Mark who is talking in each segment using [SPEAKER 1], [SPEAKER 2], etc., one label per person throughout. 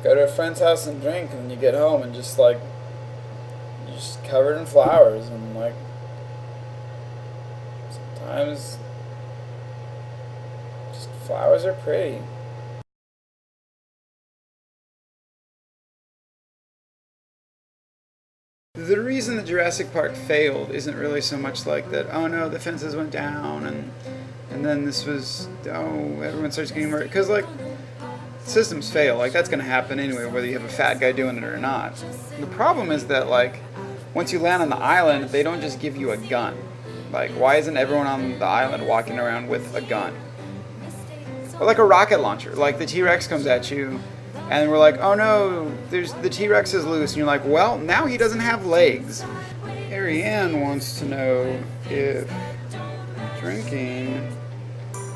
[SPEAKER 1] go to a friend's house and drink, and then you get home and just like you're just covered in flowers, and like sometimes just flowers are pretty. The reason that Jurassic Park failed isn't really so much like that, oh no, the fences went down, and then this was, oh, everyone starts getting murdered. Because, like, systems fail. Like, that's going to happen anyway, whether you have a fat guy doing it or not. The problem is that, like, once you land on the island, they don't just give you a gun. Like, why isn't everyone on the island walking around with a gun? Or like a rocket launcher. Like, the T-Rex comes at you, and we're like, oh no, the T-Rex is loose. And you're like, well, now he doesn't have legs. Ariane wants to know if drinking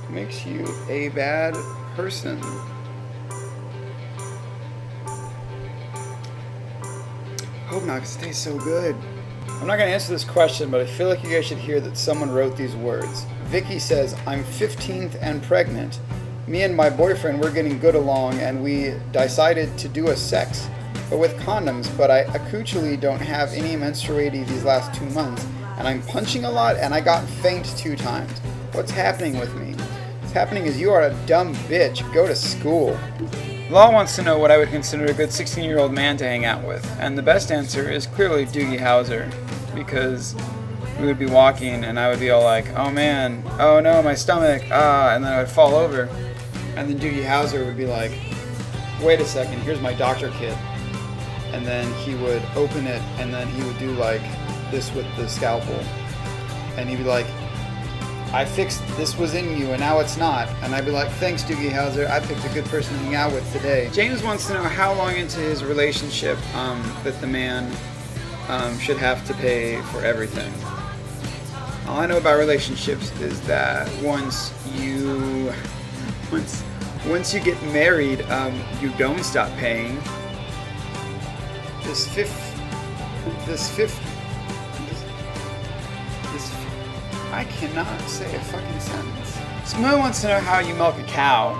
[SPEAKER 1] makes you a bad person. Hope not, because it tastes so good. I'm not going to answer this question, but I feel like you guys should hear that someone wrote these words. Vicky says, I'm 15th and pregnant. Me and my boyfriend, we're getting good along, and we decided to do a sex, but with condoms, but I actually don't have any menstruating these last 2 months, and I'm punching a lot, and I got faint 2 times. What's happening with me? What's happening is you are a dumb bitch. Go to school. Law wants to know what I would consider a good 16-year-old man to hang out with, and the best answer is clearly Doogie Howser, because we would be walking, and I would be all like, oh man, oh no, my stomach, and then I would fall over. And then Doogie Howser would be like, wait a second, here's my doctor kit. And then he would open it, and then he would do like this with the scalpel. And he'd be like, I fixed, this was in you, and now it's not. And I'd be like, thanks, Doogie Howser, I picked a good person to hang out with today. James wants to know how long into his relationship that the man should have to pay for everything. All I know about relationships is that once you get married, you don't stop paying. I cannot say a fucking sentence. Smo wants to know how you milk a cow,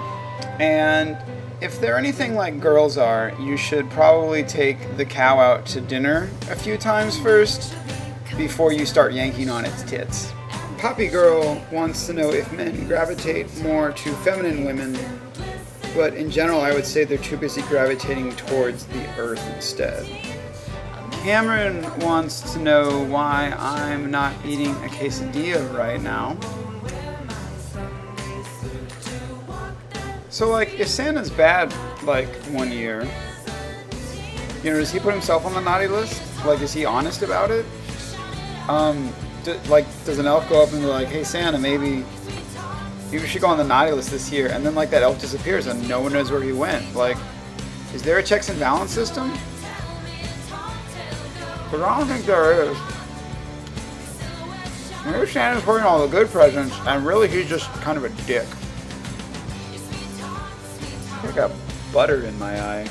[SPEAKER 1] and if they're anything like girls are, you should probably take the cow out to dinner a few times first before you start yanking on its tits. Poppy Girl wants to know if men gravitate more to feminine women, but in general I would say they're too busy gravitating towards the earth instead. Cameron wants to know why I'm not eating a quesadilla right now. So like, if Santa's bad like 1 year, you know, does he put himself on the naughty list? Like, is he honest about it? Does an elf go up and be like, hey Santa, maybe you should go on the naughty list this year, and then like that elf disappears and no one knows where he went? Like, is there a checks and balance system? Because I don't think there is. Maybe Santa's putting all the good presents, and really he's just kind of a dick. I got butter in my eye.